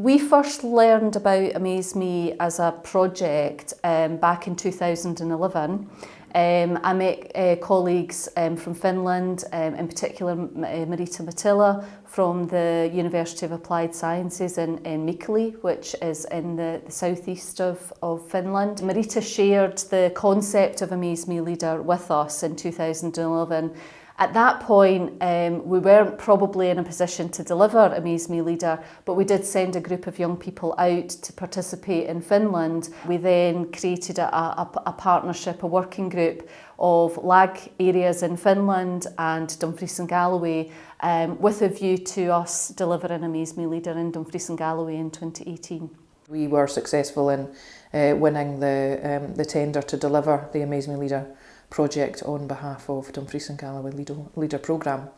We first learned about Amaze Me as a project back in 2011. I met colleagues from Finland, in particular Marita Mattila from the University of Applied Sciences in Mikkeli, which is in the southeast of Finland. Marita shared the concept of Amaze Me Leader with us in 2011. At that point, we weren't probably in a position to deliver Amaze Me Leader, but we did send a group of young people out to participate in Finland. We then created a partnership, a working group of LAG areas in Finland and Dumfries and Galloway, with a view to us delivering Amaze Me Leader in Dumfries and Galloway in 2018. We were successful in winning the tender to deliver the Amaze Me Leader project on behalf of Dumfries and Galloway Leader programme.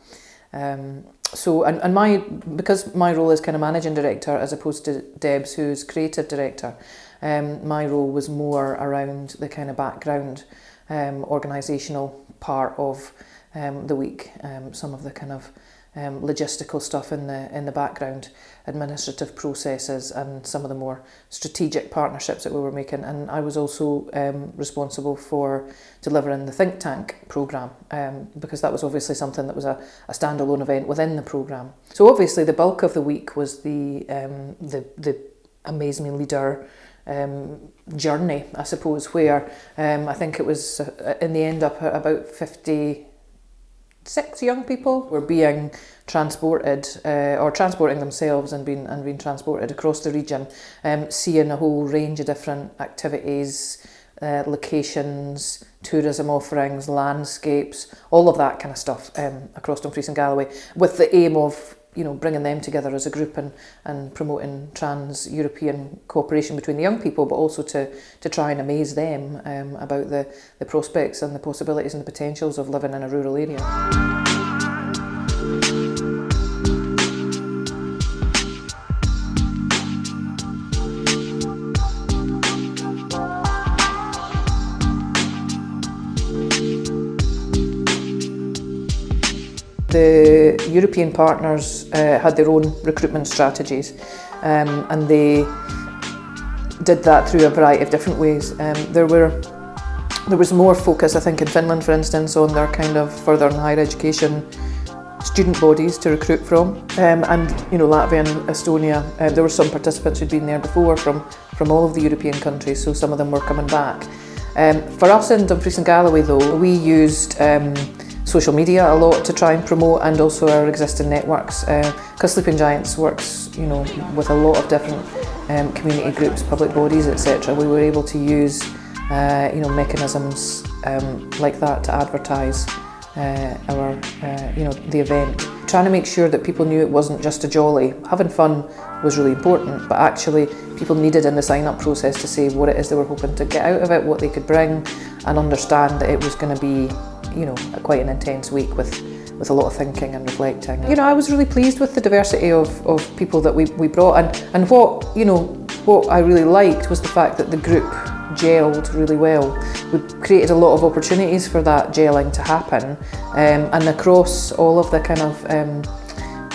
Because my role is kind of managing director as opposed to Deb's, who's creative director, my role was more around the kind of background organisational part of the week, some of the kind of logistical stuff in the background, administrative processes, and some of the more strategic partnerships that we were making. And I was also responsible for delivering the think tank programme, because that was obviously something that was a standalone event within the programme. So obviously the bulk of the week was the Amaze Me Leader journey, I suppose, where I think it was in the end up about 56 young people were being transported or transporting themselves and being transported across the region, seeing a whole range of different activities, locations, tourism offerings, landscapes, all of that kind of stuff across Dumfries and Galloway, with the aim of bringing them together as a group and promoting trans-European cooperation between the young people, but also to try and amaze them about the prospects and the possibilities and the potentials of living in a rural area. The European partners had their own recruitment strategies, and they did that through a variety of different ways. There was more focus, I think, in Finland, for instance, on their kind of further and higher education student bodies to recruit from, and Latvia and Estonia. There were some participants who'd been there before from all of the European countries, so some of them were coming back. For us in Dumfries and Galloway, though, we used social media a lot to try and promote, and also our existing networks, because Sleeping Giants works with a lot of different community groups, public bodies, etc. We were able to use mechanisms like that to advertise the event, trying to make sure that people knew it wasn't just a jolly. Having fun was really important, but actually people needed in the sign-up process to say what it is they were hoping to get out of it, what they could bring, and understand that it was going to be quite an intense week with a lot of thinking and reflecting. I was really pleased with the diversity of people that we brought, and what I really liked was the fact that the group gelled really well. We created a lot of opportunities for that gelling to happen, and across all of the kind of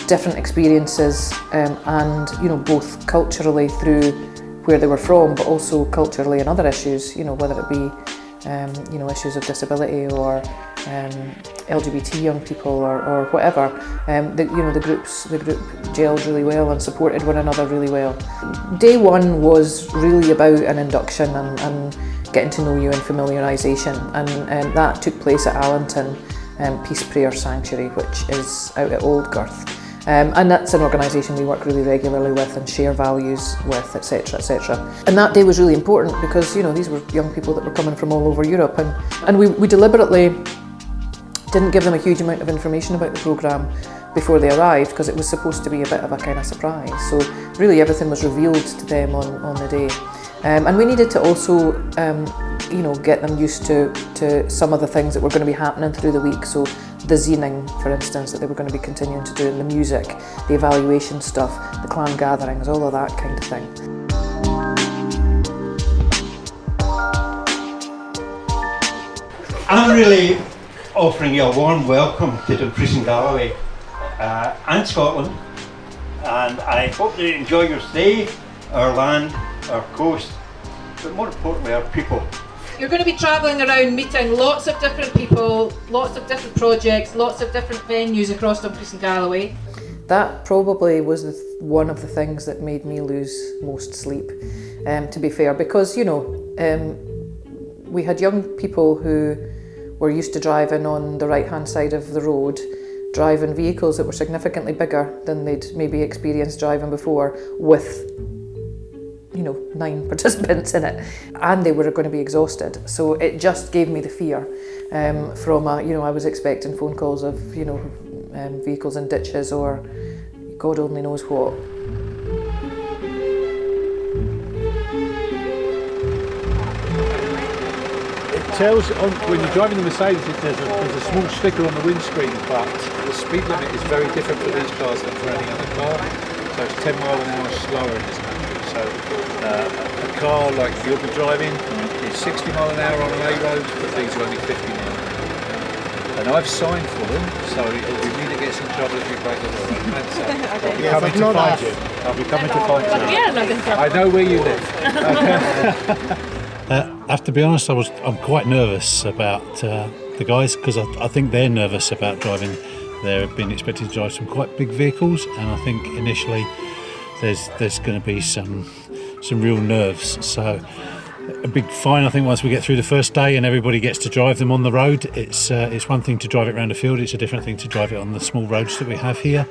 different experiences, and both culturally through where they were from, but also culturally in other issues, whether it be issues of disability or LGBT young people or whatever. The group gelled really well and supported one another really well. Day one was really about an induction and getting to know you and familiarisation, and that took place at Allenton Peace Prayer Sanctuary, which is out at Old Girth. And that's an organisation we work really regularly with and share values with, etc, etc. And that day was really important because these were young people that were coming from all over Europe, and we deliberately didn't give them a huge amount of information about the programme before they arrived, because it was supposed to be a bit of a kind of surprise. So really everything was revealed to them on the day. And we needed to also get them used to some of the things that were going to be happening through the week. So the zeening, for instance, that they were going to be continuing to do, and the music, the evaluation stuff, the clan gatherings, all of that kind of thing. I'm really offering you a warm welcome to Dumfries and Galloway and Scotland, and I hope you enjoy your stay, our land, our coast, but more importantly our people. You're going to be travelling around meeting lots of different people, lots of different projects, lots of different venues across Dumfries and Galloway. That probably was one of the things that made me lose most sleep, to be fair, because, you know, we had young people who were used to driving on the right-hand side of the road, driving vehicles that were significantly bigger than they'd maybe experienced driving before, with, you know, 9 participants in it, and they were going to be exhausted. So it just gave me the fear from, you know, I was expecting phone calls of, you know, vehicles in ditches or God only knows what. It tells, when you're driving the Mercedes, there's a small sticker on the windscreen, but the speed limit is very different for these cars than for any other car. So it's 10 miles an hour slower in this country. So a car like you'll be driving is 60 miles an hour on an A road, but these are only 50 miles an hour. And I've signed for them, so it'll be me that gets in trouble if you break the law. I'll be coming to find you. I'll be coming to find you. I know where you live. I have to be honest, I'm quite nervous about the guys, because I think they're nervous about driving. They've been expected to drive some quite big vehicles, and I think initially there's going to be some real nerves. So a big fine, I think, once we get through the first day and everybody gets to drive them on the road. It's one thing to drive it around a field, it's a different thing to drive it on the small roads that we have here.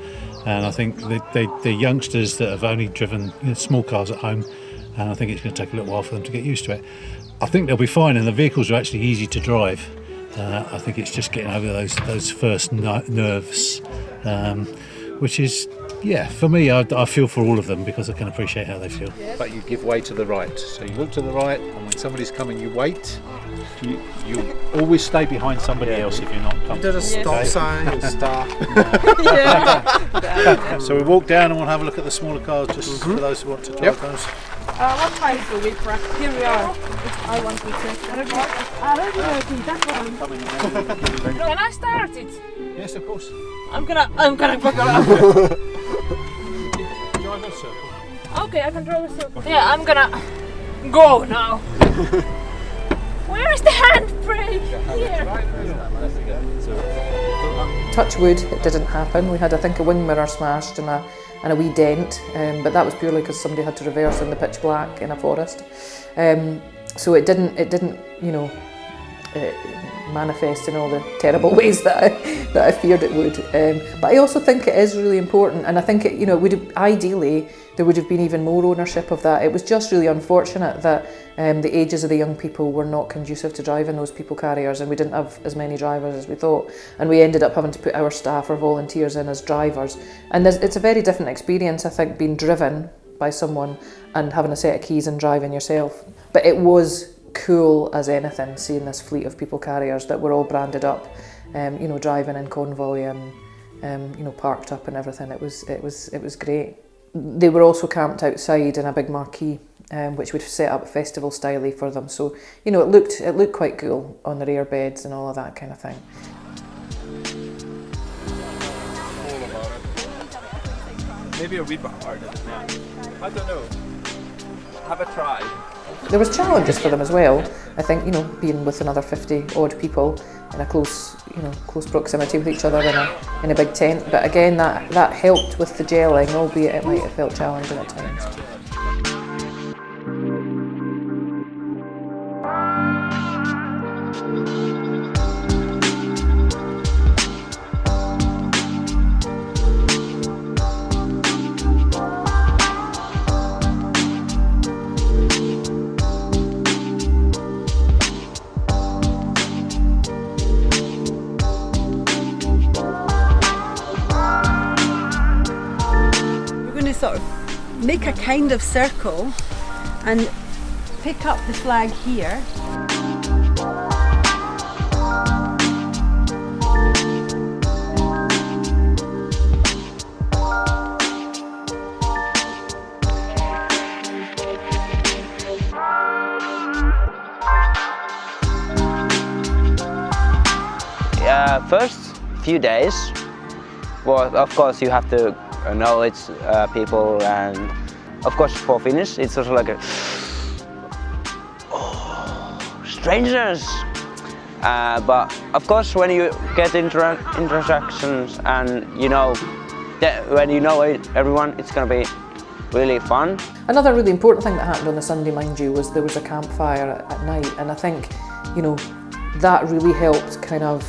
And I think the youngsters that have only driven, you know, small cars at home, and I think it's going to take a little while for them to get used to it. I think they'll be fine, and the vehicles are actually easy to drive. I think it's just getting over those first nerves, which is, yeah, for me, I feel for all of them because I can appreciate how they feel. But you give way to the right. So you look to the right, and when somebody's coming, you wait. You always stay behind somebody else if you're not comfortable. You did a stop sign and stop. So we walk down and we'll have a look at the smaller cars, just for those who want to drive those. What size do we practice? Here we are. I want to check. Can I start it? Yes, of course. I'm gonna buckle up. Drive a circle. Okay, I can drive a circle. Yeah, I'm gonna go now. Where is the handbrake? Here. Touch wood, it didn't happen. We had, I think, a wing mirror smashed and a wee dent, but that was purely because somebody had to reverse in the pitch black in a forest. So it didn't, you know, manifest in all the terrible ways that I feared it would. But I also think it is really important, and I think it, you know, ideally there would have been even more ownership of that. It was just really unfortunate that the ages of the young people were not conducive to driving those people carriers, and we didn't have as many drivers as we thought, and we ended up having to put our staff or volunteers in as drivers. And it's a very different experience, I think, being driven by someone and having a set of keys and driving yourself. But it was cool as anything, seeing this fleet of people carriers that were all branded up, you know, driving in convoy and you know, parked up and everything. It was great. They were also camped outside in a big marquee, which we'd set up festival styley for them. So, you know, it looked quite cool on the rear beds and all of that kind of thing. Maybe a wee bit harder than that. I don't know. Have a try. There was challenges for them as well. I think, you know, being with another 50 odd people in a close proximity with each other in a big tent. But again, that helped with the gelling, albeit it might have felt challenging at times. Sort of make a kind of circle and pick up the flag here. First few days, well, of course you have to knowledge people, and of course for Finnish it's also like a strangers. But of course when you get introductions and you know that when you know everyone, it's gonna be really fun. Another really important thing that happened on the Sunday, mind you, was there was a campfire at night, and I think, you know, that really helped kind of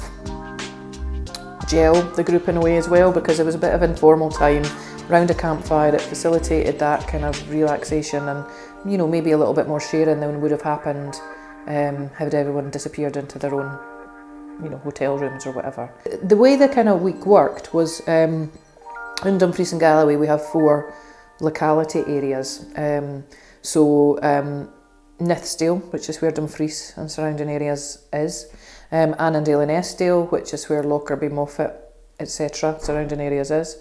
gel the group in a way as well, because it was a bit of informal time around a campfire. It facilitated that kind of relaxation and, you know, maybe a little bit more sharing than would have happened had everyone disappeared into their own, you know, hotel rooms or whatever. The way the kind of week worked was in Dumfries and Galloway we have 4 locality areas. Nithsdale, which is where Dumfries and surrounding areas is, Annandale and Eskdale, which is where Lockerbie, Moffat, etc. surrounding areas is.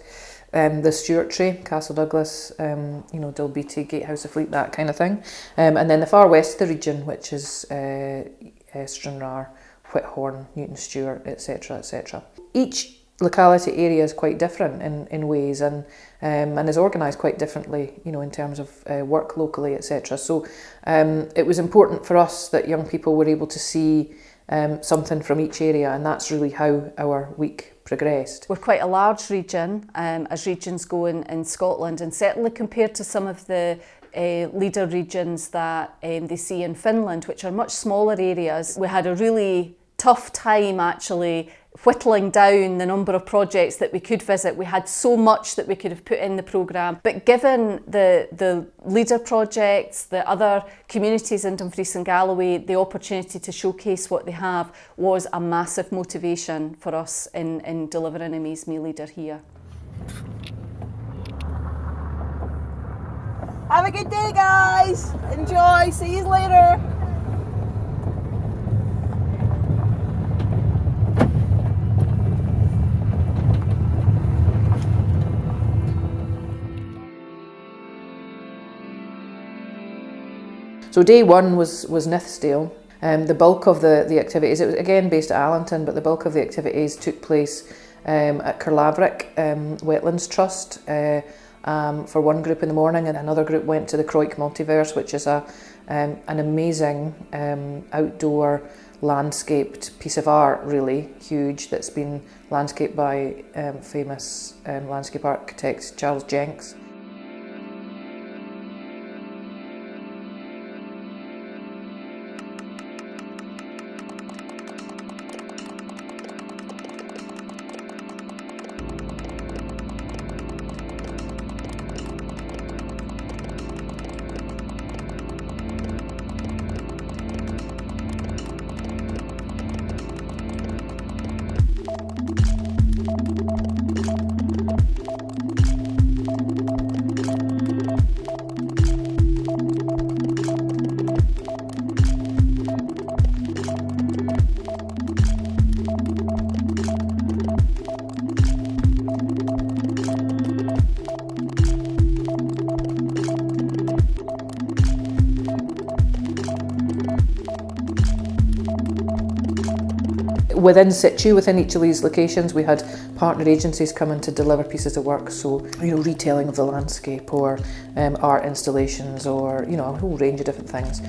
The Stewartry, Castle Douglas, you know, Dalbeattie, Gatehouse of Fleet, that kind of thing. And then the far west of the region, which is Stranraer, Whithorn, Newton Stewart, etc. etc. Each locality area is quite different in ways and is organised quite differently, you know, in terms of work locally, etc. So it was important for us that young people were able to see something from each area, and that's really how our week progressed. We're quite a large region, as regions go in Scotland, and certainly compared to some of the leader regions that they see in Finland, which are much smaller areas. We had a really tough time actually whittling down the number of projects that we could visit. We had so much that we could have put in the programme, but given the leader projects, the other communities in Dumfries and Galloway, the opportunity to showcase what they have was a massive motivation for us in delivering Amaze Me Leader here. Have a good day, guys. Enjoy. See you later. So day 1 was Nithsdale. The bulk of the activities, it was again based at Allenton, but the bulk of the activities took place at Carlaverick Wetlands Trust for one group in the morning, and another group went to the Croik Multiverse, which is an amazing outdoor landscaped piece of art, really huge, that's been landscaped by famous landscape architect Charles Jenks. Within situ, within each of these locations, we had partner agencies come in to deliver pieces of work. So, you know, retelling of the landscape, or art installations, or, you know, a whole range of different things.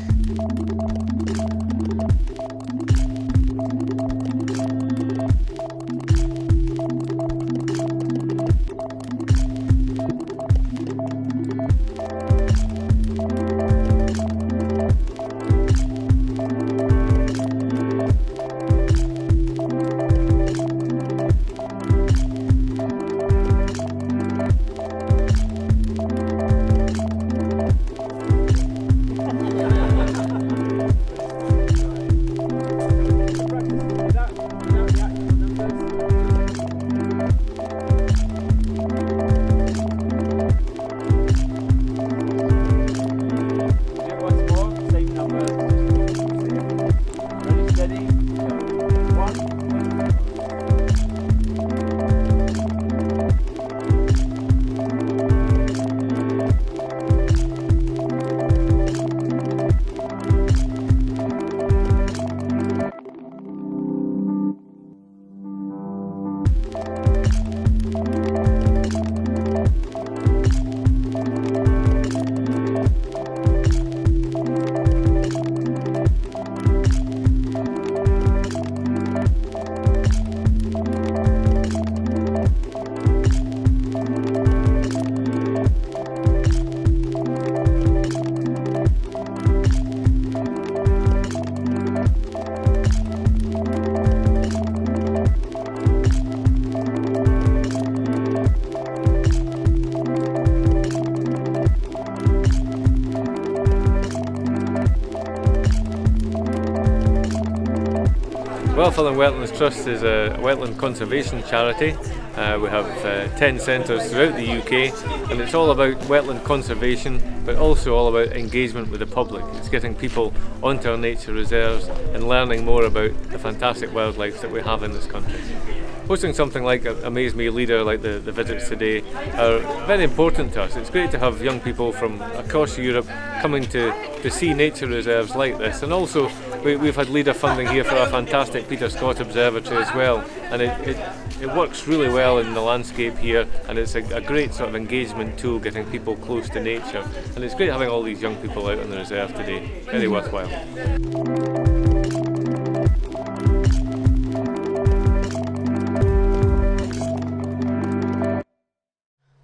Finland Wetlands Trust is a wetland conservation charity. We have 10 centres throughout the UK, and it's all about wetland conservation, but also all about engagement with the public. It's getting people onto our nature reserves and learning more about the fantastic wildlife that we have in this country. Hosting something like Amaze Me LEADER, like the visits today, are very important to us. It's great to have young people from across Europe coming to see nature reserves like this, and also we've had leader funding here for our fantastic Peter Scott Observatory as well, and it works really well in the landscape here, and it's a great sort of engagement tool, getting people close to nature, and it's great having all these young people out on the reserve today. Very worthwhile.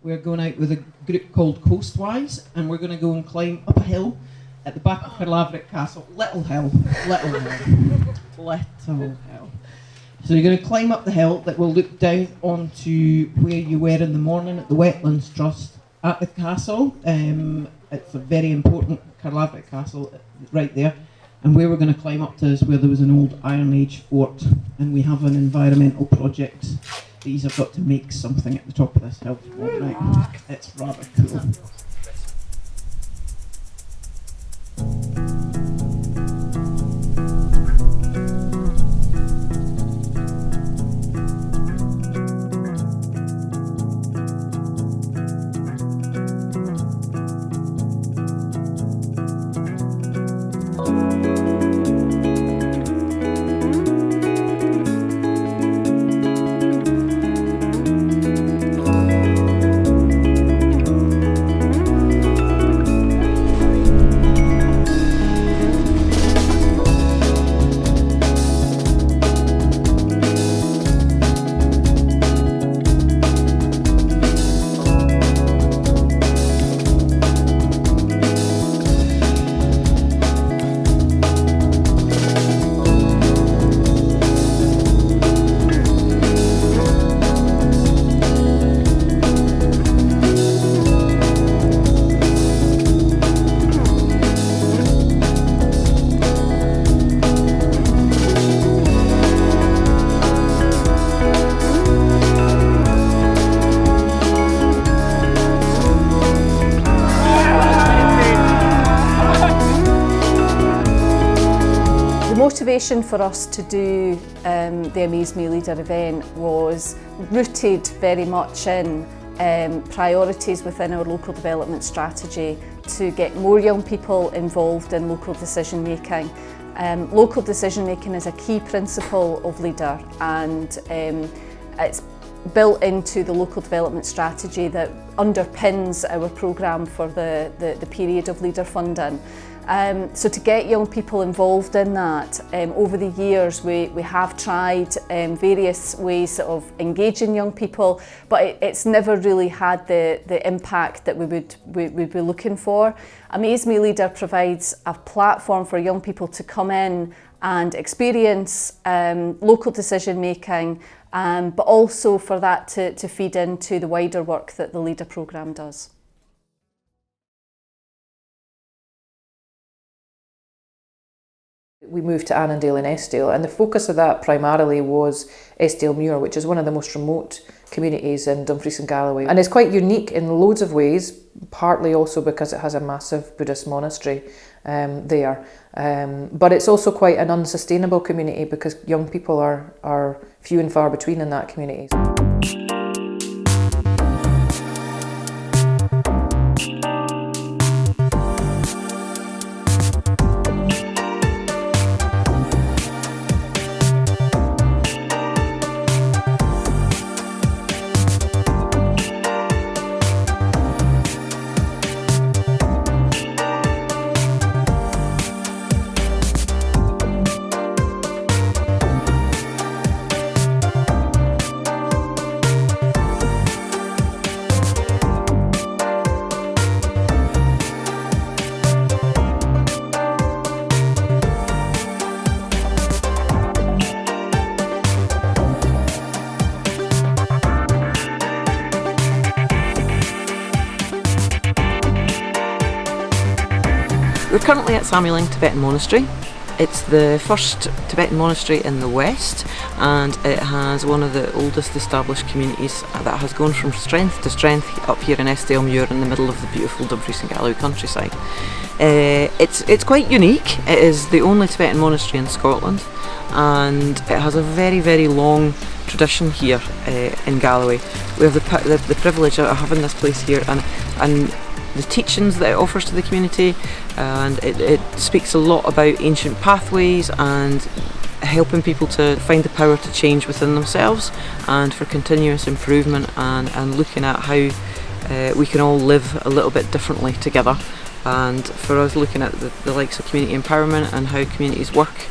We're going out with a group called Coastwise, and we're going to go and climb up a hill at the back of Carlaverick Castle. Little hill. So you're going to climb up the hill that will look down onto where you were in the morning at the Wetlands Trust at the castle. It's a very important Carlaverick Castle right there. And where we're going to climb up to is where there was an old Iron Age fort, and we have an environmental project. These have got to make something at the top of this hill. Right. It's rather cool. Motivation for us to do the Amaze Me LEADER event was rooted very much in priorities within our local development strategy to get more young people involved in local decision making. Local decision making is a key principle of LEADER, and it's built into the local development strategy that underpins our programme for the period of LEADER funding. So to get young people involved in that, over the years we have tried various ways of engaging young people, but it's never really had the impact that we'd be looking for. Amaze Me LEADER provides a platform for young people to come in and experience local decision making, but also for that to feed into the wider work that the LEADER programme does. We moved to Annandale and Eskdale, and the focus of that primarily was Eskdale Muir, which is one of the most remote communities in Dumfries and Galloway. And it's quite unique in loads of ways, partly also because it has a massive Buddhist monastery there. But it's also quite an unsustainable community because young people are few and far between in that community. We're currently at Samyeling Tibetan Monastery. It's the first Tibetan monastery in the West, and it has one of the oldest established communities that has gone from strength to strength up here in Estonia in the middle of the beautiful Dumfries and Galloway countryside. It's quite unique. It is the only Tibetan monastery in Scotland, and it has a very, very long tradition here in Galloway. We have the privilege of having this place here, and the teachings that it offers to the community, and it speaks a lot about ancient pathways and helping people to find the power to change within themselves, and for continuous improvement, and looking at how we can all live a little bit differently together. And for us, looking at the likes of community empowerment and how communities work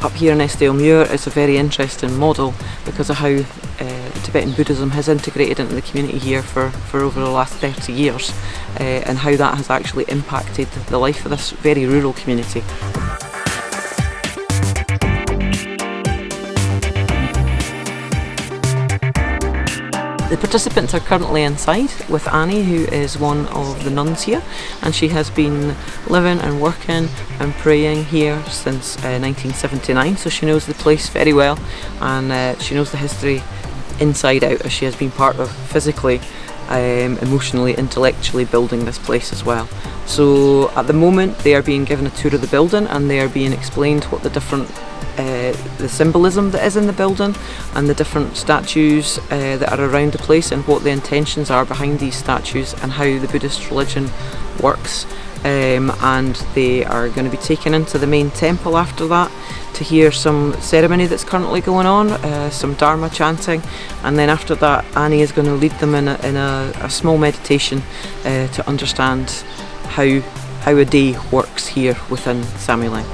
up here in Estonia, it's a very interesting model because of how Tibetan Buddhism has integrated into the community here for over the last 30 years, and how that has actually impacted the life of this very rural community. The participants are currently inside with Annie, who is one of the nuns here, and she has been living and working and praying here since 1979, so she knows the place very well, and she knows the history inside out, as she has been part of physically, emotionally, intellectually building this place as well. So at the moment they are being given a tour of the building, and they are being explained what the different the symbolism that is in the building, and the different statues that are around the place, and what the intentions are behind these statues, and how the Buddhist religion works. And they are going to be taken into the main temple after that to hear some ceremony that's currently going on, some Dharma chanting, and then after that Annie is going to lead them in a small meditation to understand how a day works here within Samuelang.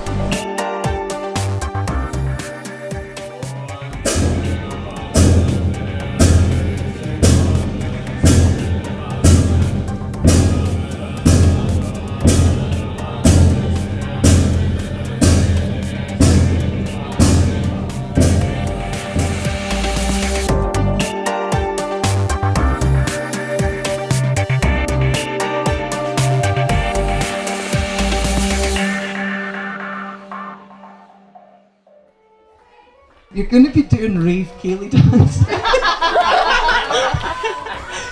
You're going to be doing rave Kaylee dance,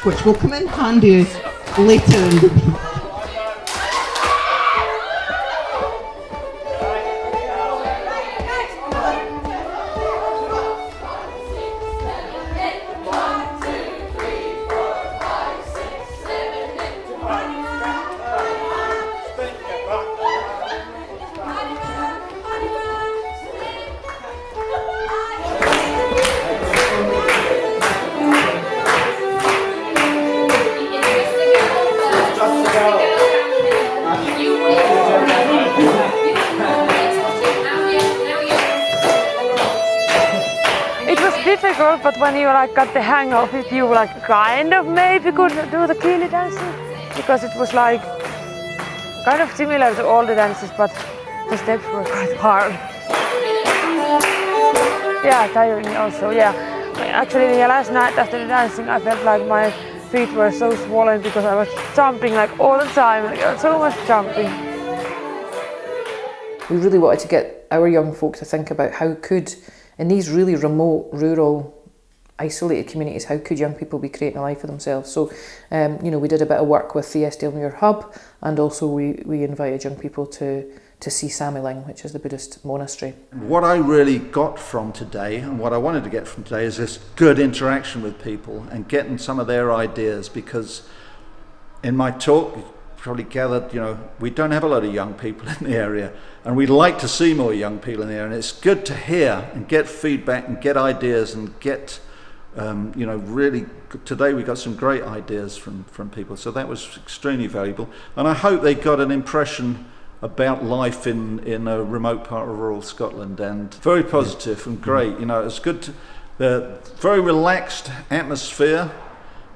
which will come in handy later in the week. Difficult, but when you got the hang of it, you kind of maybe could do the Keely dancing, because it was kind of similar to all the dances, but the steps were quite hard. Yeah, tiring also, yeah. Actually, the last night after the dancing, I felt like my feet were so swollen because I was jumping all the time, so much jumping. We really wanted to get our young folk to think about how could, in these really remote, rural, isolated communities, how could young people be creating a life for themselves? So, we did a bit of work with the Estonia Hub, and also we invited young people to see Samuelang, which is the Buddhist monastery. What I really got from today, and what I wanted to get from today, is this good interaction with people and getting some of their ideas, because in my talk, you probably gathered, we don't have a lot of young people in the area, and we'd like to see more young people in there, and it's good to hear and get feedback and get ideas and get, really, today we got some great ideas from people, so that was extremely valuable, and I hope they got an impression about life in a remote part of rural Scotland, and very positive and great. It's good, very relaxed atmosphere.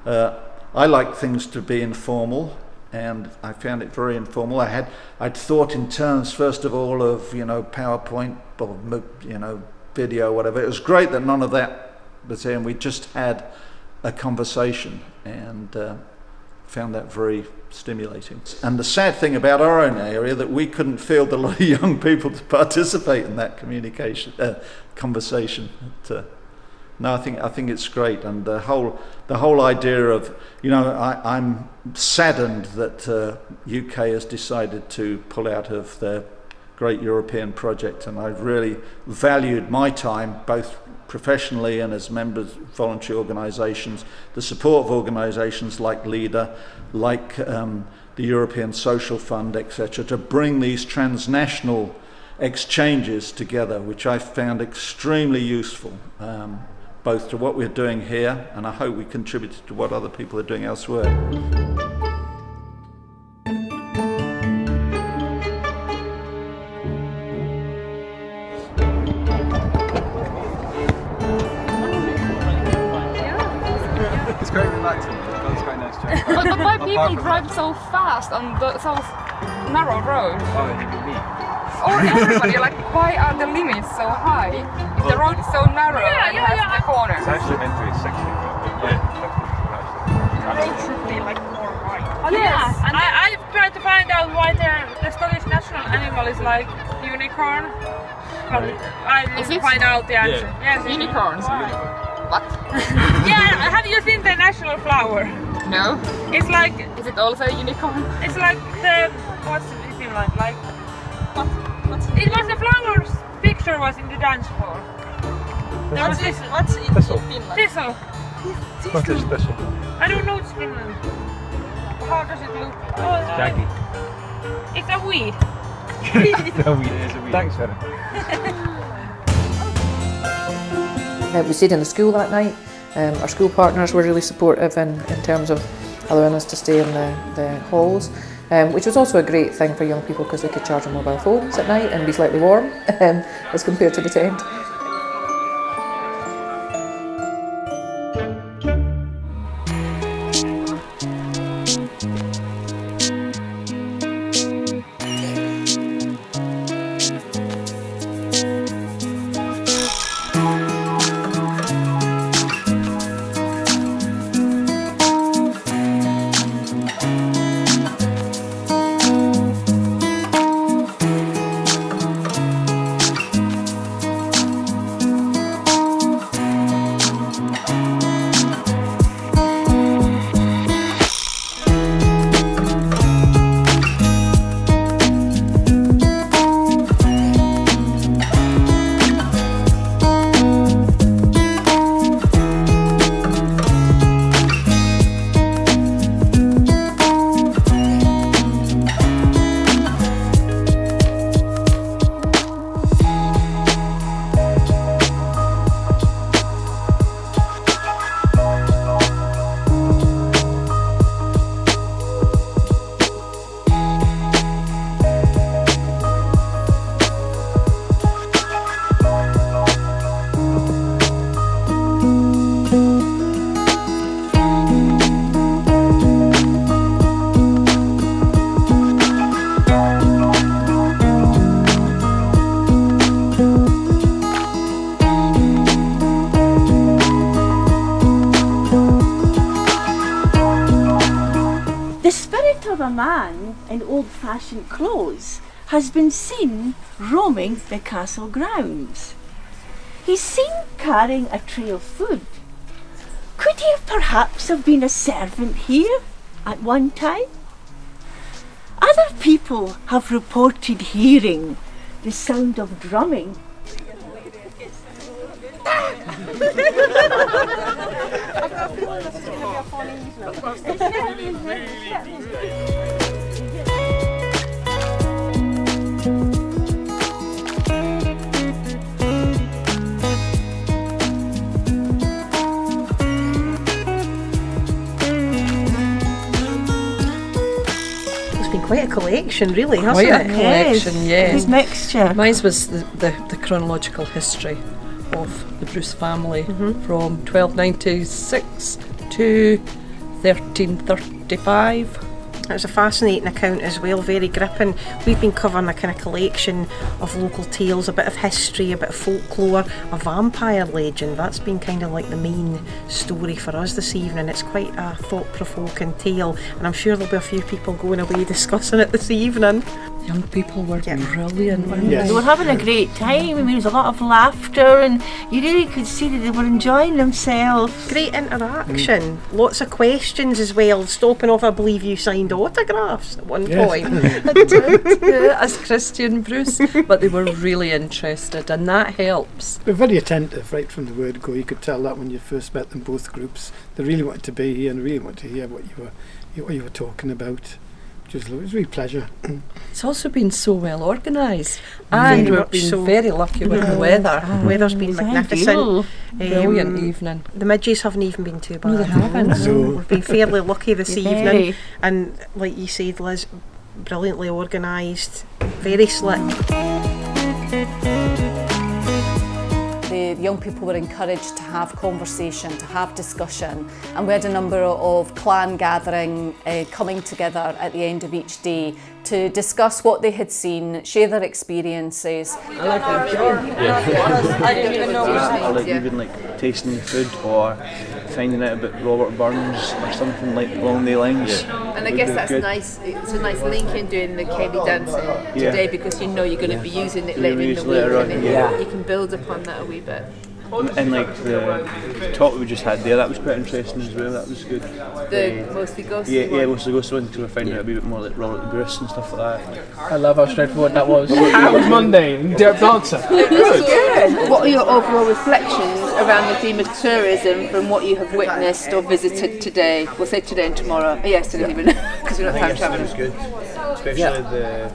I like things to be informal, and I found it very informal. I'd thought in terms, first of all, of PowerPoint or video, whatever. It was great that none of that was there, and we just had a conversation, and found that very stimulating. And the sad thing about our own area that we couldn't field a lot of young people to participate in that conversation. No, I think it's great, and the whole idea of, you know, I'm saddened that UK has decided to pull out of their great European project, and I've really valued my time, both professionally and as members of voluntary organisations, the support of organisations like LEADER, like the European Social Fund, etc., to bring these transnational exchanges together, which I found extremely useful, both to what we're doing here, and I hope we contributed to what other people are doing elsewhere. It's quite relaxing. It's quite nice job. But why people drive so fast on so narrow roads? Oh, me. Or everybody, like, why are the limits so high? If the road is so narrow and has the corners. It's actually meant to be 60. The road should be like more wide. Yes, and I've tried to find out why the Scottish national animal is like unicorn. But I didn't find out the answer. Yeah. Yes, Unicorns. What? Yeah, have you seen the national flower? No. It's like... Is it also a unicorn? It's like the... What's it in Finland? Like... It was the flower's picture was in the dance floor. What's it in Finland? Thistle. What is thistle? I don't know it's Finland. How does it look? Oh, It's jaggy. It's a weed. It's a weed. Thanks, Sharon. We stayed in the school that night. Our school partners were really supportive in terms of allowing us to stay in the halls, which was also a great thing for young people because they could charge their mobile phones at night and be slightly warm as compared to the tent. A man in old-fashioned clothes has been seen roaming the castle grounds. He's seen carrying a tray of food. Could he perhaps have been a servant here at one time? Other people have reported hearing the sound of drumming. Quite a collection, really, hasn't Quite it? a collection, yes. This mixture. Mine was the chronological history of the Bruce family from 1296 to 1335. It was a fascinating account as well, very gripping. We've been covering a kind of collection of local tales, a bit of history, a bit of folklore, a vampire legend. That's been kind of like the main story for us this evening. It's quite a thought-provoking tale, and I'm sure there'll be a few people going away discussing it this evening. Young people were brilliant, weren't They were having a great time. I mean, there was a lot of laughter, and you really could see that they were enjoying themselves. Great interaction, lots of questions as well, stopping off, I believe you signed autographs at one point. I did, as Christian Bruce, but they were really interested, and that helps. They're very attentive right from the word go. You could tell that when you first met them, both groups. They really wanted to be here and really wanted to hear what you were talking about. It was a real pleasure. It's also been so well organised, and we've been very lucky with the weather. The weather's been magnificent. Brilliant evening. The midges haven't even been too bad. No, they haven't. So we've been fairly lucky this evening, Yay. and like you said, Liz, brilliantly organised, very slick. The young people were encouraged to have conversation, to have discussion, and we had a number of clan gathering coming together at the end of each day to discuss what they had seen, share their experiences. I like I didn't even know I like even like tasting the food or finding out about Robert Burns or something like along the lines. And I guess that's nice. It's a nice link in doing the KB dancing today because you know you're going to be using it later in the week, and you can build upon that a wee bit. And like the talk we just had there, that was quite interesting as well. That was good. The mostly ghost. Yeah, mostly ghost one. So we're finding out a wee bit more like Robert Bruce and stuff like that. I love how straightforward that was. That was Monday. In-depth answer. Good. What are your overall reflections around the theme of tourism from what you have witnessed or visited today? We'll say today and tomorrow. Oh, yes, today even because we don't have time Yesterday was good, especially the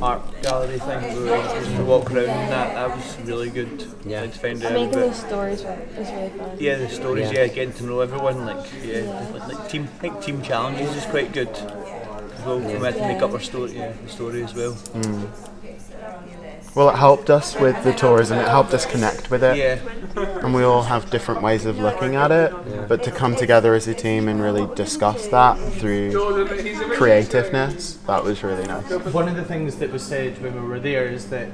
art gallery thing. We were just to walk around and that was really good. Yeah. To find out Making a bit. those stories was really fun. Yeah, the stories. Yeah, getting to know everyone. Like team. I think team challenges is quite good. Well, we had to make up our story. Yeah, the story as well. Well, it helped us with the tourism, it helped us connect with it. Yeah. And we all have different ways of looking at it, but to come together as a team and really discuss that through creativeness, that was really nice. One of the things that was said when we were there is that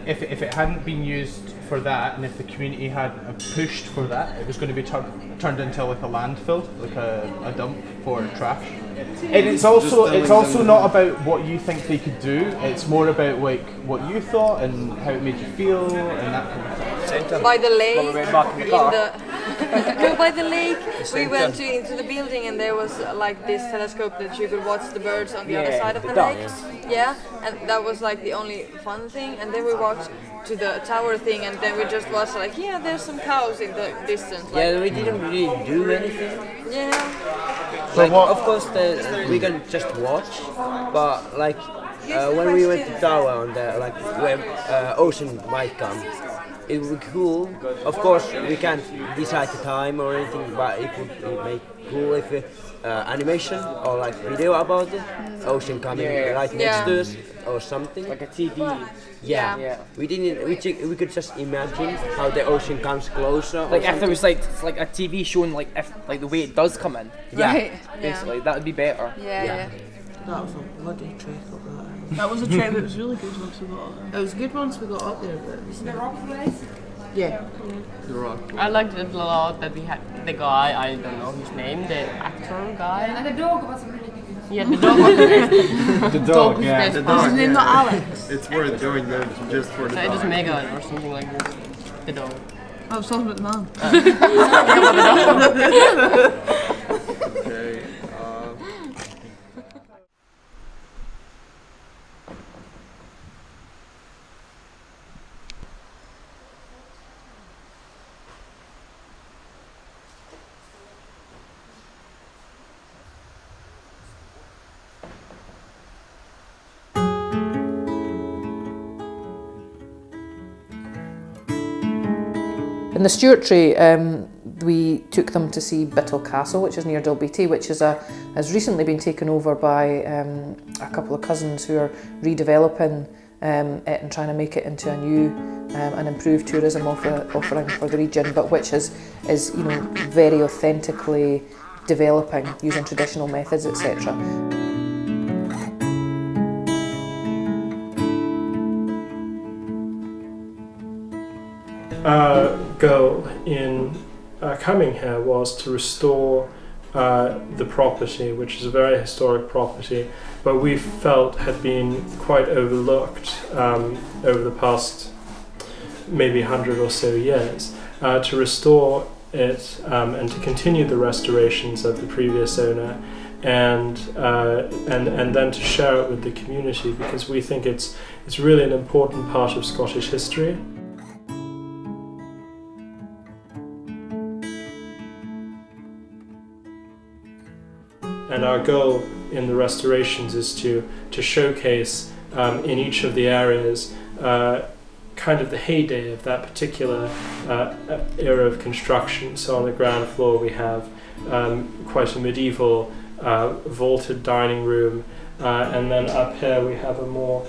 if it hadn't been used for that, and if the community had pushed for that, it was going to be turned into like a landfill, like a dump for trash. And it's also not about what you think they could do. It's more about like what you thought and how it made you feel and that kind of thing. By the lake, No, by the lake, we went into the building and there was like this telescope that you could watch the birds on the other side of the lake. Yeah, and that was like the only fun thing. And then we walked to the tower thing, and then we just watched like, there's some cows in the distance. Like, Yeah, we didn't really do anything. Yeah. Like, of course, we can just watch, but like when we went to tower and when ocean might come, it would be cool. Of course, we can't decide the time or anything, but it would make cool if animation or like video about the ocean coming right next to us or something. Like a TV. Yeah. We didn't. We could just imagine how the ocean comes closer. Like if there was like a TV showing like if like the way it does come in. Yeah. Basically, that would be better. Yeah. That was a bloody trek up there. That was a trek, but it was really good once we got up there. It was good once we got up there, but it was the rock place? Yeah. The Rock. I liked it a lot that we had the guy, I don't know his name, the actor guy. And the dog was really good. Yeah, the dog was great. The dog, was yeah. best. The dog, Was his name not Alex? It's worth going there just for the No, it was dog. Megan or something like this. The dog. I was talking about the man. Okay. In the Stewartry, we took them to see Bittle Castle, which is near Dalbeattie, which has recently been taken over by a couple of cousins who are redeveloping it and trying to make it into a new and improved tourism offering for the region, but which is very authentically developing using traditional methods, etc. goal in coming here was to restore the property, which is a very historic property, but we felt had been quite overlooked over the past maybe 100 or so years. To restore it and to continue the restorations of the previous owner, and then to share it with the community, because we think it's really an important part of Scottish history. And our goal in the restorations is to showcase in each of the areas kind of the heyday of that particular era of construction. So on the ground floor we have quite a medieval vaulted dining room, and then up here we have a more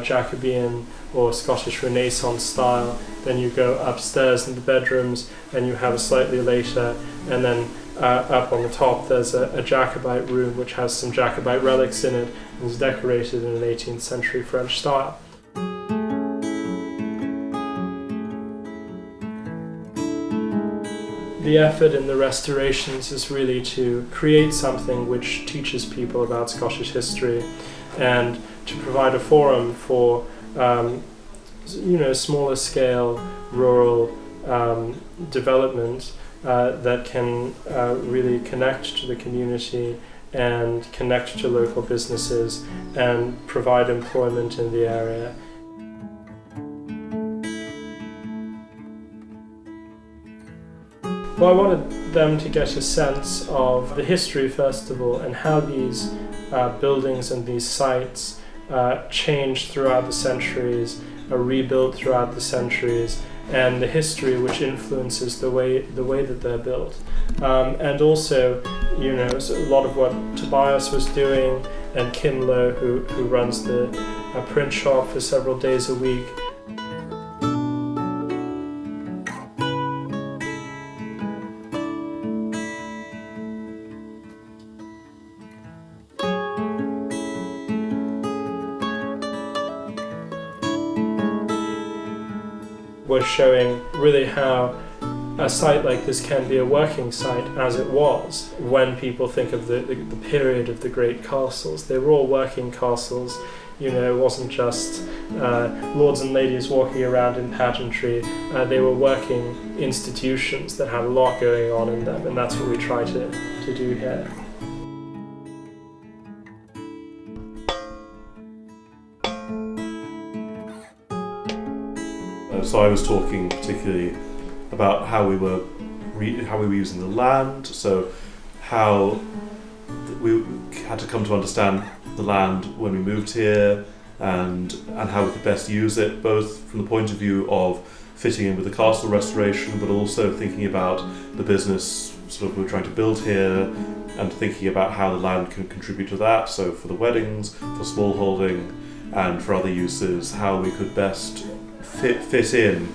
Jacobean or Scottish Renaissance style. Then you go upstairs in the bedrooms and you have a slightly later, and then up on the top there's a Jacobite room which has some Jacobite relics in it and is decorated in an 18th century French style. The effort in the restorations is really to create something which teaches people about Scottish history and to provide a forum for smaller scale rural development that can really connect to the community and connect to local businesses and provide employment in the area. Well, I wanted them to get a sense of the history, first of all, and how these buildings and these sites changed throughout the centuries, are rebuilt throughout the centuries, and the history which influences the way that they're built. And also, so a lot of what Tobias was doing, and Kim Lowe, who runs the print shop for several days a week. Was showing really how a site like this can be a working site, as it was when people think of the period of the great castles. They were all working castles, it wasn't just lords and ladies walking around in pageantry. They were working institutions that had a lot going on in them, and that's what we try to do here. So I was talking particularly about how we were using the land, so how we had to come to understand the land when we moved here, and how we could best use it, both from the point of view of fitting in with the castle restoration, but also thinking about the business sort of we're trying to build here, and thinking about how the land can contribute to that. So for the weddings, for smallholding, and for other uses, how we could best fit in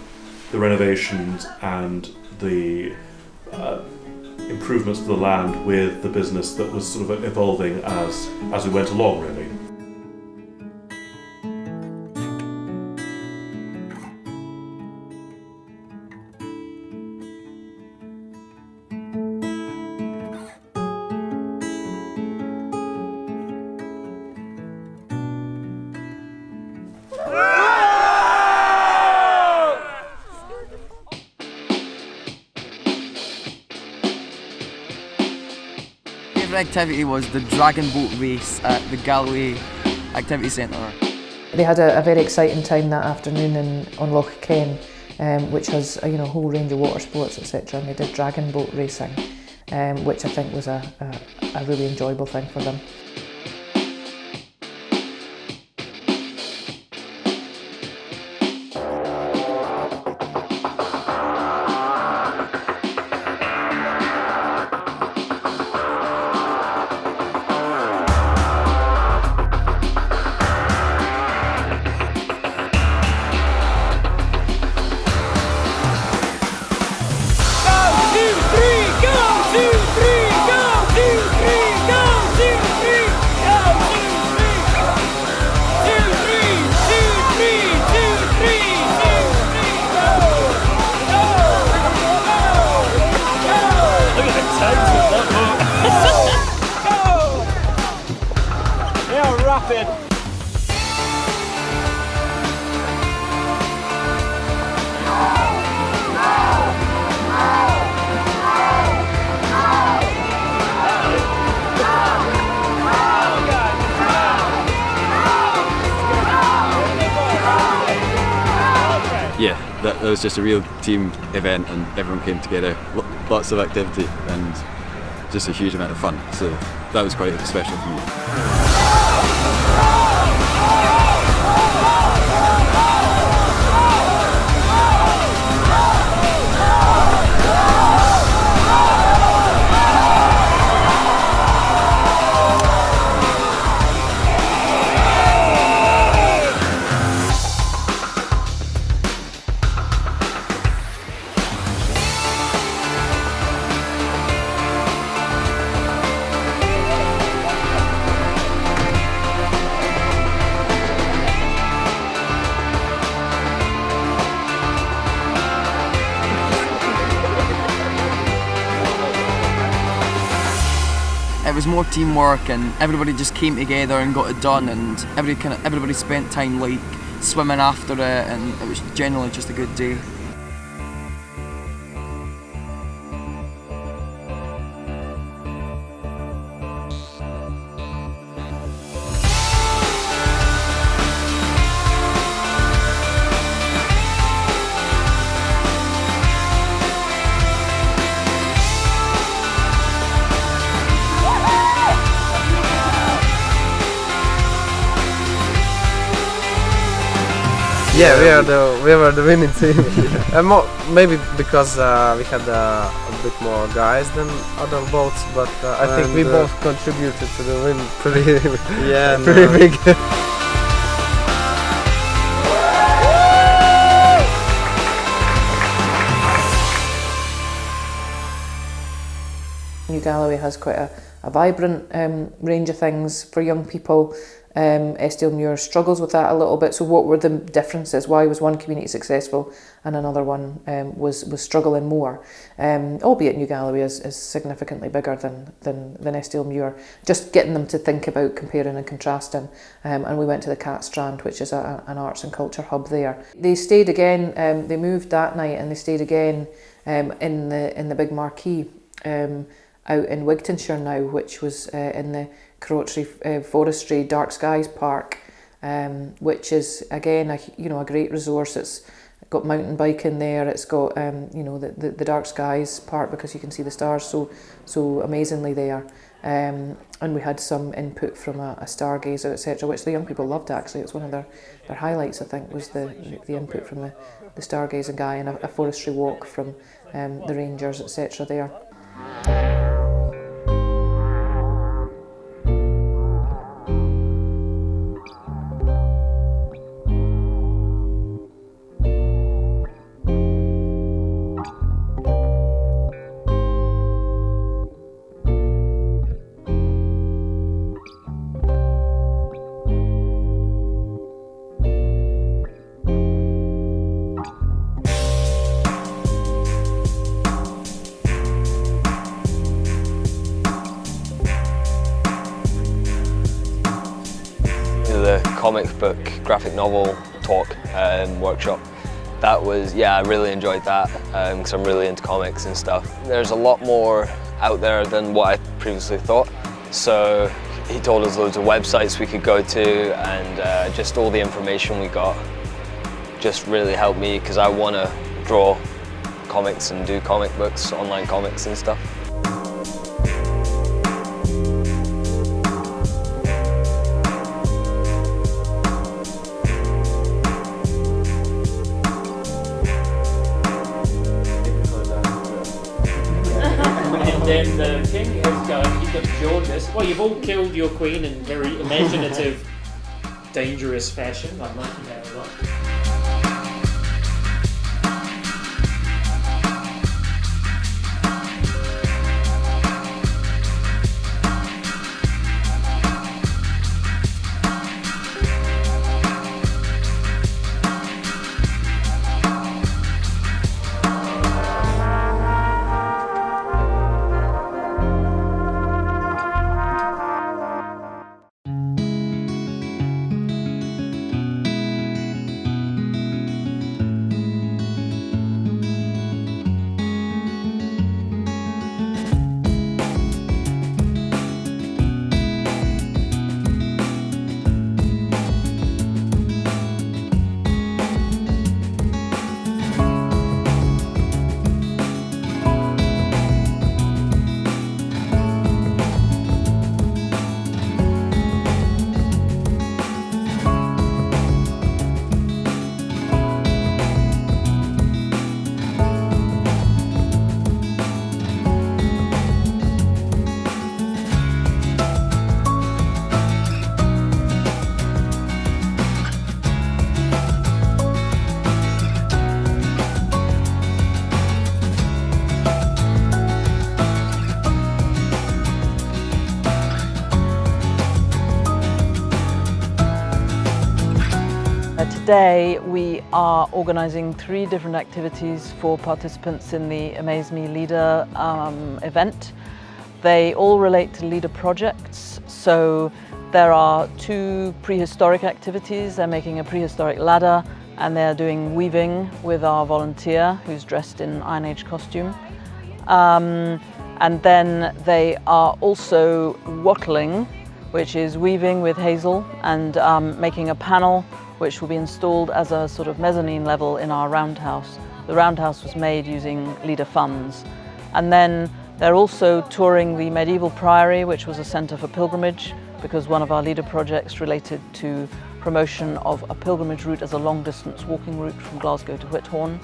the renovations and the improvements to the land with the business that was sort of evolving as we went along, really. Activity was the dragon boat race at the Galloway Activity Centre. They had a very exciting time that afternoon on Loch Ken, which has a whole range of water sports, etc. And they did dragon boat racing, which I think was a really enjoyable thing for them. Go, 2, 3, go! 2, 3, go! 2, 3, go! 2, 3. yeah, that was just a real team event, and everyone came together. Lots of activity and just a huge amount of fun. So that was quite special for me. It was more teamwork, and everybody just came together and got it done, and everybody spent time like swimming after it, and it was generally just a good day. Yeah, we were the winning team. Maybe because we had a bit more guys than other boats, but I think we both contributed to the win pretty big. New Galloway has quite a vibrant range of things for young people. Estill struggles with that a little bit. So what were the differences? Why was one community successful and another one was struggling more? Albeit New Galloway is significantly bigger than Estill. Just getting them to think about comparing and contrasting. And we went to the Cat Strand, which is an arts and culture hub there. They stayed again. They moved that night, and they stayed again in the big marquee out in Wigtonshire now, which was in the Carotry Forestry Dark Skies Park, which is again a great resource. It's got mountain biking there. It's got the Dark Skies Park, because you can see the stars so amazingly there. And we had some input from a stargazer, etc., which the young people loved. Actually, it's one of their highlights. I think was the input from the stargazing guy, and a forestry walk from the rangers, etc. there. Comic book, graphic novel talk workshop. That was, I really enjoyed that because I'm really into comics and stuff. There's a lot more out there than what I previously thought. So he told us loads of websites we could go to, and just all the information we got just really helped me, because I want to draw comics and do comic books, online comics and stuff. And then the king is going, he's got Georges. Well, you've all killed your queen in very imaginative, dangerous fashion. I'm liking that a lot. Today we are organising 3 different activities for participants in the Amaze Me LEADER event. They all relate to leader projects, so there are 2 prehistoric activities. They're making a prehistoric ladder and they're doing weaving with our volunteer who's dressed in Iron Age costume. And then they are also wattling, which is weaving with hazel, and making a panel which will be installed as a sort of mezzanine level in our roundhouse. The roundhouse was made using leader funds. And then they're also touring the medieval priory, which was a centre for pilgrimage, because one of our leader projects related to promotion of a pilgrimage route as a long-distance walking route from Glasgow to Whithorn.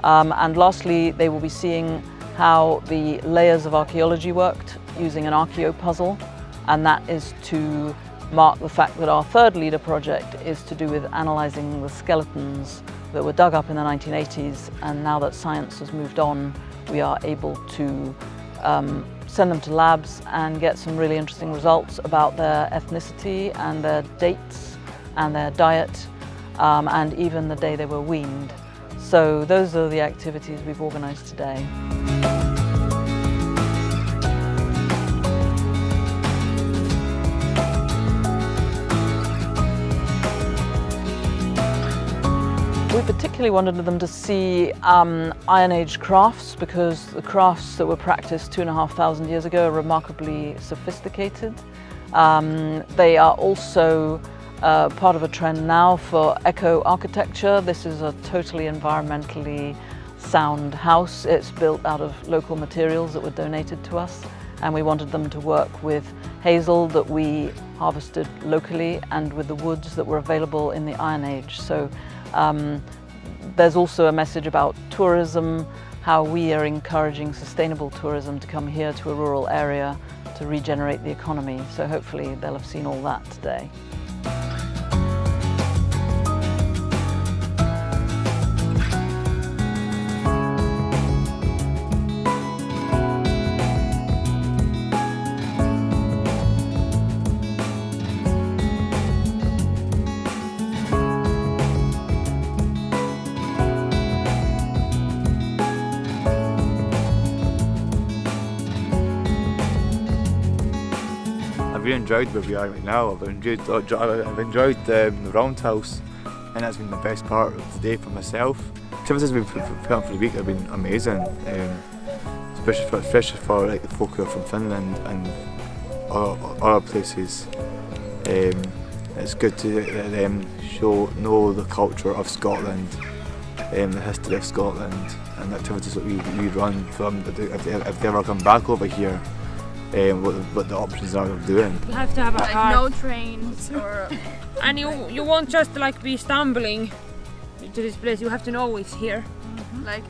And lastly, they will be seeing how the layers of archaeology worked using an archaeo puzzle, and that is to mark the fact that our 3rd leader project is to do with analysing the skeletons that were dug up in the 1980s, and now that science has moved on, we are able to send them to labs and get some really interesting results about their ethnicity and their dates and their diet, and even the day they were weaned. So those are the activities we've organised today. We particularly wanted them to see Iron Age crafts, because the crafts that were practiced 2,500 years ago are remarkably sophisticated. They are also part of a trend now for eco-architecture. This is a totally environmentally sound house. It's built out of local materials that were donated to us, and we wanted them to work with hazel that we harvested locally and with the woods that were available in the Iron Age. So there's also a message about tourism, how we are encouraging sustainable tourism to come here to a rural area to regenerate the economy. So hopefully they'll have seen all that today. I've really enjoyed where we are right now. I've enjoyed the roundhouse, and that's been the best part of the day for myself. Activities we've put on for the week have been amazing, especially for like the folk who are from Finland and other places. It's good to let them know the culture of Scotland, the history of Scotland, and the activities that we run from. If they ever come back over here, what the options are of doing. You have to have a car. No trains or... And you won't just like be stumbling to this place, you have to know it's here. Like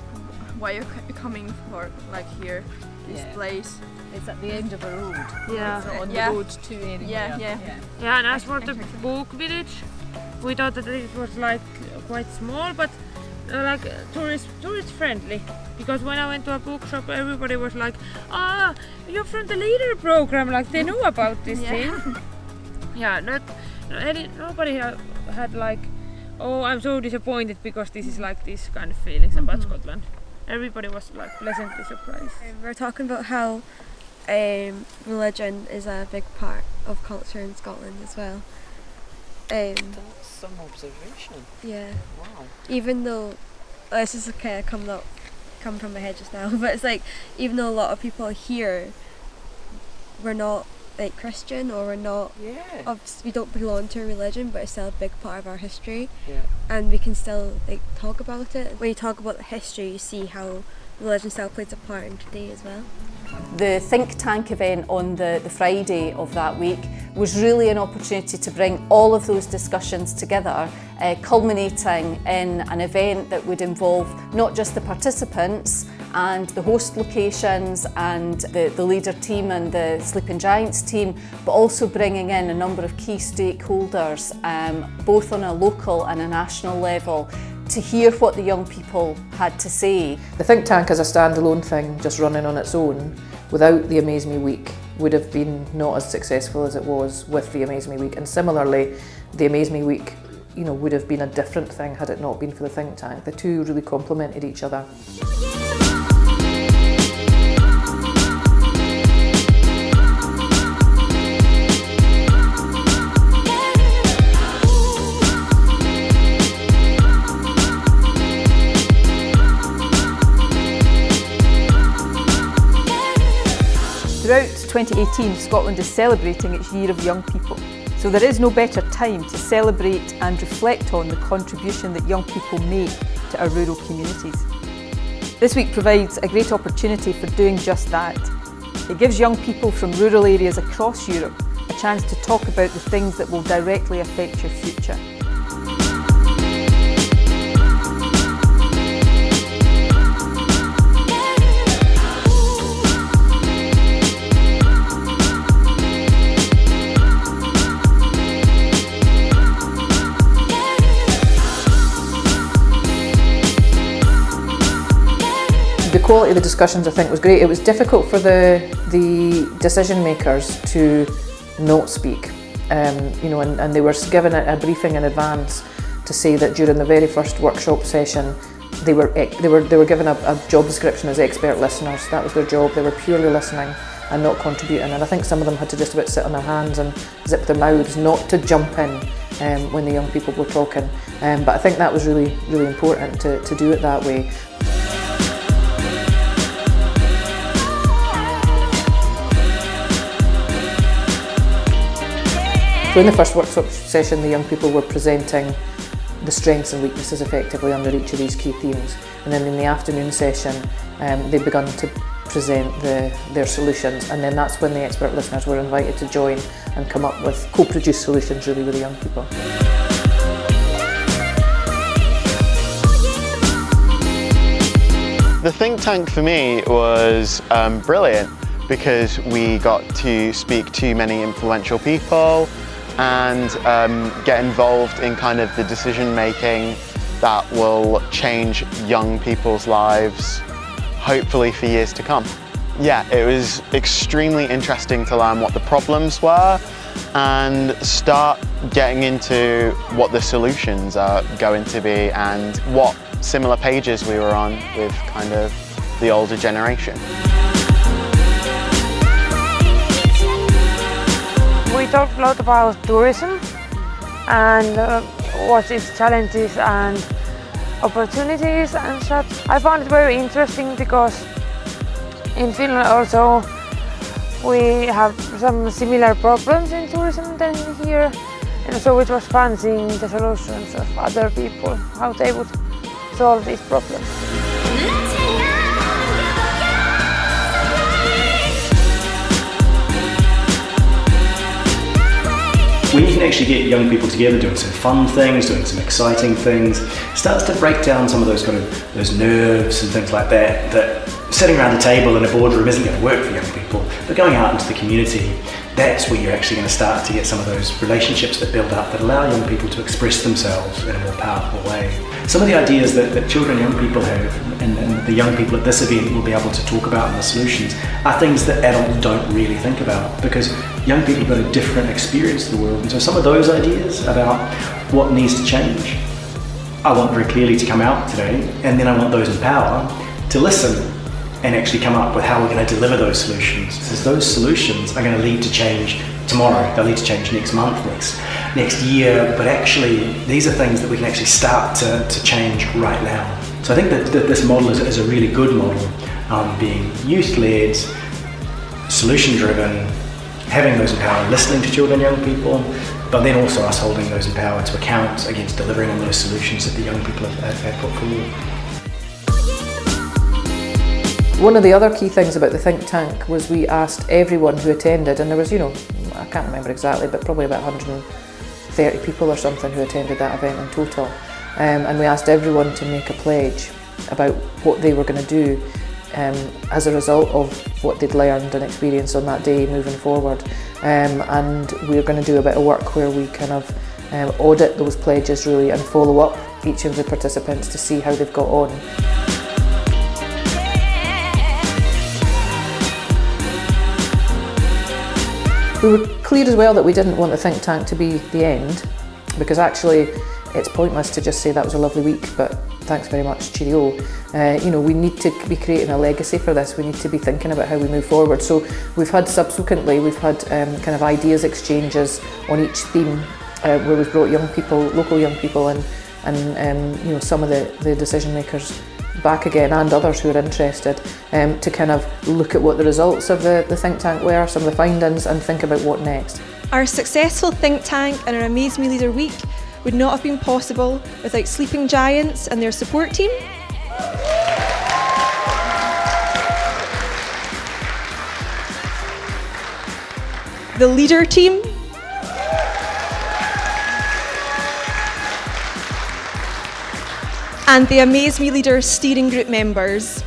why you're coming for like here, this place. It's at the end of a road. Yeah. It's on the road to area. Yeah, and as for the book village, we thought that it was like quite small, but like tourist friendly. Because when I went to a bookshop, everybody was like, "Ah, you're from the leader program!" Like they knew about this thing. Yeah, nobody had like, "Oh, I'm so disappointed because this is like this kind of feelings about Scotland." Everybody was like pleasantly surprised. We're talking about how religion is a big part of culture in Scotland as well. That's some observation. Yeah. Wow. Even though this is kind of come from my head just now, but it's like even though a lot of people here we're not like Christian or we're not we don't belong to a religion, but it's still a big part of our history, and we can still like talk about it. When you talk about the history, you see how religion still plays a part in today as well. The think tank event on the Friday of that week was really an opportunity to bring all of those discussions together, culminating in an event that would involve not just the participants and the host locations and the leader team and the Sleeping Giants team, but also bringing in a number of key stakeholders, both on a local and a national level, to hear what the young people had to say. The think tank as a standalone thing, just running on its own, without the Amaze Me Week, would have been not as successful as it was with the Amaze Me Week. And similarly, the Amaze Me Week, would have been a different thing had it not been for the think tank. The two really complemented each other. Throughout 2018, Scotland is celebrating its Year of Young People. So there is no better time to celebrate and reflect on the contribution that young people make to our rural communities. This week provides a great opportunity for doing just that. It gives young people from rural areas across Europe a chance to talk about the things that will directly affect your future. The quality of the discussions, I think, was great. It was difficult for the decision makers to not speak, and they were given a briefing in advance to say that during the very first workshop session, they were given a job description as expert listeners. That was their job. They were purely listening and not contributing. And I think some of them had to just about sit on their hands and zip their mouths, not to jump in when the young people were talking. But I think that was really, really important to do it that way. So in the first workshop session, the young people were presenting the strengths and weaknesses effectively under each of these key themes. And then in the afternoon session, they began to present their solutions. And then that's when the expert listeners were invited to join and come up with co-produced solutions really with the young people. The think tank for me was brilliant because we got to speak to many influential people and get involved in kind of the decision making that will change young people's lives, hopefully for years to come. Yeah, it was extremely interesting to learn what the problems were and start getting into what the solutions are going to be and what similar pages we were on with kind of the older generation. We talked a lot about tourism and what its challenges and opportunities and such. I found it very interesting because in Finland also we have some similar problems in tourism than here, and so it was fun seeing the solutions of other people, how they would solve these problems. When you can actually get young people together doing some fun things, doing some exciting things, it starts to break down some of those those nerves and things like that, that sitting around a table in a boardroom isn't going to work for young people. But going out into the community, that's where you're actually going to start to get some of those relationships that build up that allow young people to express themselves in a more powerful way. Some of the ideas that children and young people have and the young people at this event will be able to talk about and the solutions are things that adults don't really think about because young people have got a different experience of the world. And so some of those ideas about what needs to change, I want very clearly to come out today, and then I want those in power to listen and actually come up with how we're going to deliver those solutions. Because those solutions are going to lead to change tomorrow, they'll lead to change next month, next year, but actually these are things that we can actually start to change right now. So I think that this model is a really good model, being youth-led, solution-driven, having those in power, listening to children and young people, but then also us holding those in power to account against delivering on those solutions that the young people have put forward. One of the other key things about the think tank was we asked everyone who attended, and there was, I can't remember exactly, but probably about 130 people or something who attended that event in total. And we asked everyone to make a pledge about what they were going to do as a result of what they'd learned and experienced on that day moving forward. And we're going to do a bit of work where we kind of audit those pledges really and follow up each of the participants to see how they've got on. We were clear as well that we didn't want the think tank to be the end, because actually it's pointless to just say that was a lovely week, but thanks very much, cheerio. You know, we need to be creating a legacy for this. We need to be thinking about how we move forward. So we've had kind of ideas exchanges on each theme, where we've brought young people, local young people in, and you know, some of the decision makers back again, and others who are interested, to kind of look at what the results of the think tank were, some of the findings, and think about what next. Our successful think tank and our Amaze Me Leader week would not have been possible without Sleeping Giants and their support team. The Leader team. And the Amaze Me Leader steering group members.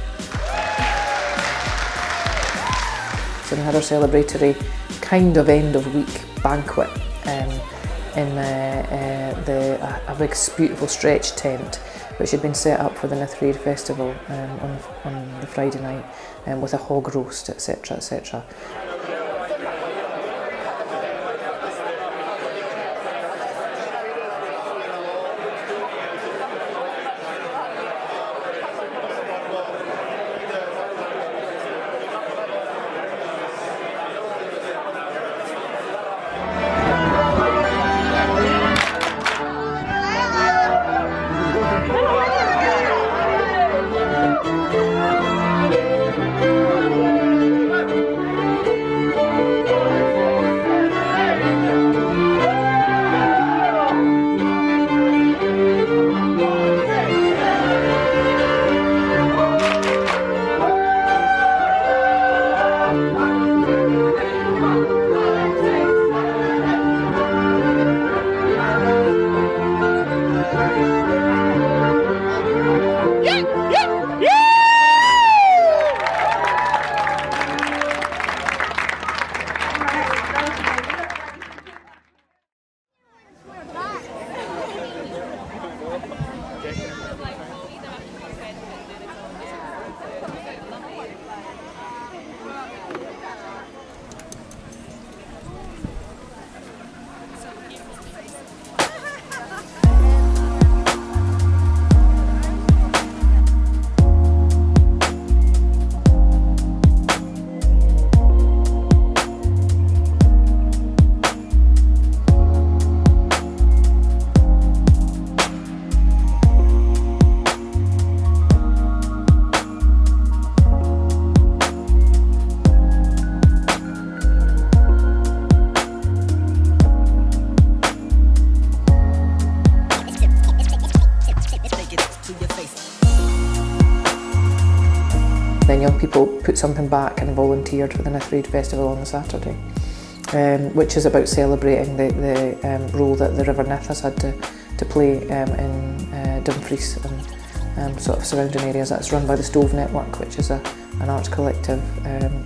So we had our celebratory kind of end of week banquet in a big beautiful stretch tent which had been set up for the Latvia festival on the Friday night, with a hog roast, etc, etc. Then young people put something back and volunteered for the Latvia Festival on the Saturday, which is about celebrating the role that the River Nith has had to play in Dumfries and sort of surrounding areas. That's run by the Stove Network, which is an arts collective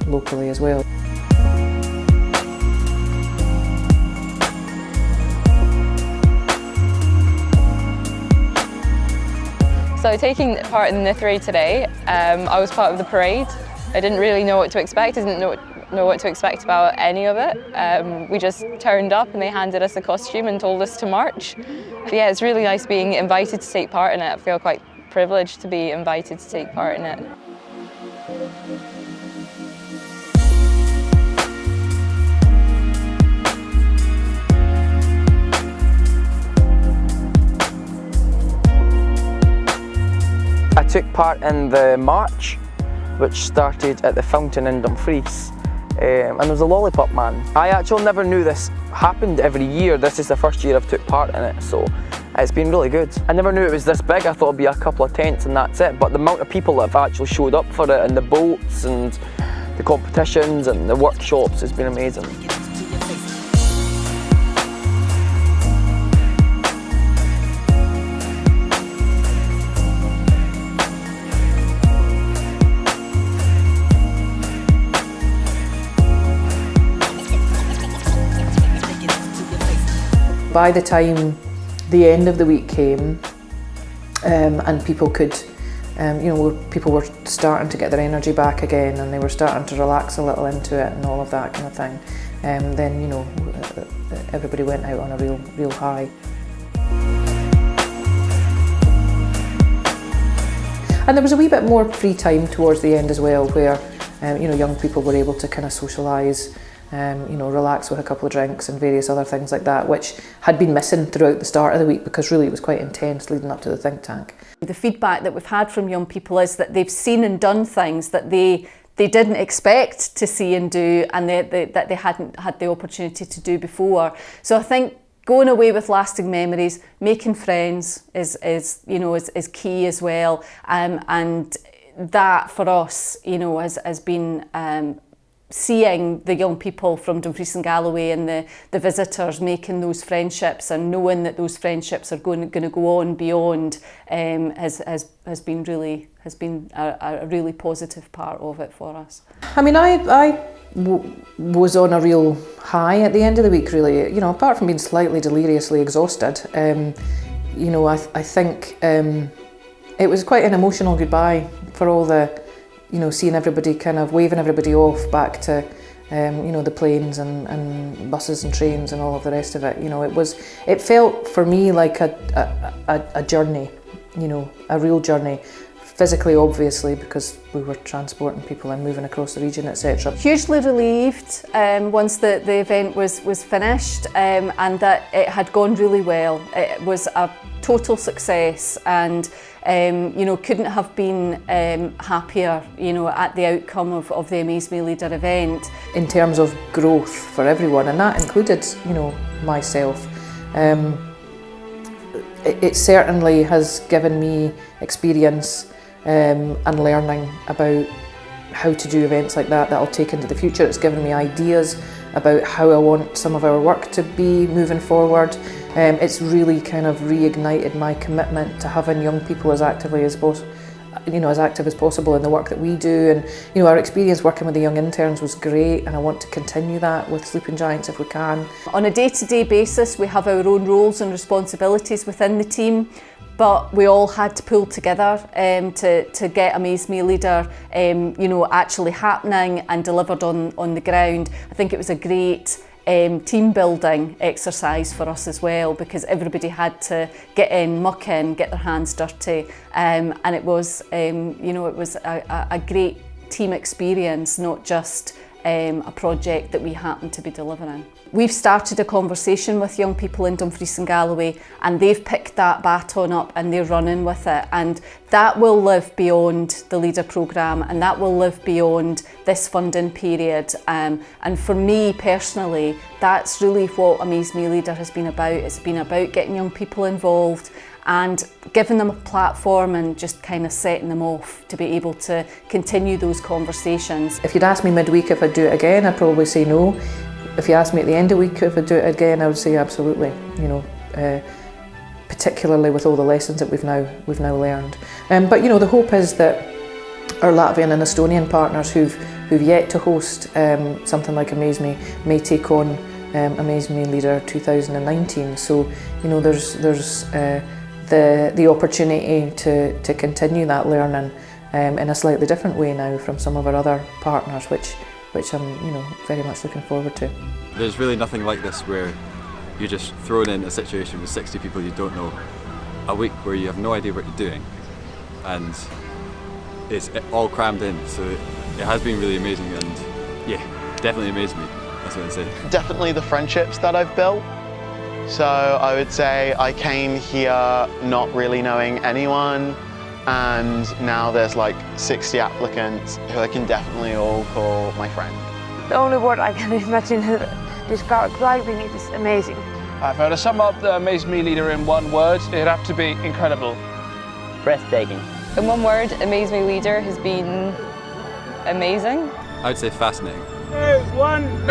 locally as well. So taking part in the Latvia today, I was part of the parade. I didn't really know what to expect. I didn't know what to expect about any of it. We just turned up and they handed us a costume and told us to march. But yeah, it's really nice being invited to take part in it. I feel quite privileged to be invited to take part in it. I took part in the march, which started at the fountain in Dumfries, and there was a lollipop man. I actually never knew this happened every year. This is the first year I've took part in it, so it's been really good. I never knew it was this big. I thought it'd be a couple of tents and that's it, but the amount of people that have actually showed up for it, and the boats and the competitions and the workshops has been amazing. By the time the end of the week came, and people could, people were starting to get their energy back again, and they were starting to relax a little into it and all of that kind of thing, then everybody went out on a real high. And there was a wee bit more free time towards the end as well, where you know, young people were able to kind of socialise, you know, relax with a couple of drinks and various other things like that, which had been missing throughout the start of the week because really it was quite intense leading up to the think tank. The feedback that we've had from young people is that they've seen and done things that they didn't expect to see and do, and that they hadn't had the opportunity to do before. So I think going away with lasting memories, making friends is you know, is key as well, and that for us, you know, has been seeing the young people from Dumfries and Galloway and the visitors making those friendships and knowing that those friendships are going to go on beyond has been a really positive part of it for us. I mean, I was on a real high at the end of the week, really. You know, apart from being slightly deliriously exhausted, you know, I think it was quite an emotional goodbye for all the, you know, seeing everybody kind of waving everybody off back to, you know, the planes and buses and trains and all of the rest of it. You know, it felt for me like a journey, you know, a real journey. Physically, obviously, because we were transporting people and moving across the region, etc. Hugely relieved once the event was finished, and that it had gone really well. It was a total success, and you know, couldn't have been happier, you know, at the outcome of the Amaze Me Leader event. In terms of growth for everyone, and that included, you know, myself. It certainly has given me experience and learning about how to do events like that I'll take into the future. It's given me ideas about how I want some of our work to be moving forward. It's really kind of reignited my commitment to having young people as actively as possible, you know, as active as possible in the work that we do. And you know, our experience working with the young interns was great, and I want to continue that with Sleeping Giants if we can. On a day-to-day basis, we have our own roles and responsibilities within the team, but we all had to pull together to get Amaze Me Leader, you know, actually happening and delivered on the ground. I think it was a great team building exercise for us as well, because everybody had to get in, muck in, get their hands dirty, and it was, you know, it was a great team experience, not just a project that we happened to be delivering. We've started a conversation with young people in Dumfries and Galloway, and they've picked that baton up and they're running with it, and that will live beyond the Leader programme, and that will live beyond this funding period. And for me personally, that's really what Amaze Me Leader has been about. It's been about getting young people involved and giving them a platform and just kind of setting them off to be able to continue those conversations. If you'd asked me midweek if I'd do it again, I'd probably say no. If you asked me at the end of the week if I'd do it again, I would say absolutely. You know, particularly with all the lessons that we've now learned. But you know, the hope is that our Latvian and Estonian partners who've yet to host something like Amaze Me may take on Amaze Me Leader 2019. So you know, there's the opportunity to continue that learning in a slightly different way now from some of our other partners, which I'm, you know, very much looking forward to. There's really nothing like this where you're just thrown in a situation with 60 people you don't know, a week where you have no idea what you're doing, and it's all crammed in, so it has been really amazing, and yeah, definitely amazed me, that's what I'd say. Definitely the friendships that I've built. So I would say I came here not really knowing anyone, and now there's like 60 applicants who I can definitely all call my friend. The only word I can imagine describing it is amazing. If I were to sum up the Amaze Me Leader in one word, it'd have to be incredible. Breathtaking. In one word, Amaze Me Leader has been amazing. I would say fascinating. 2, 1.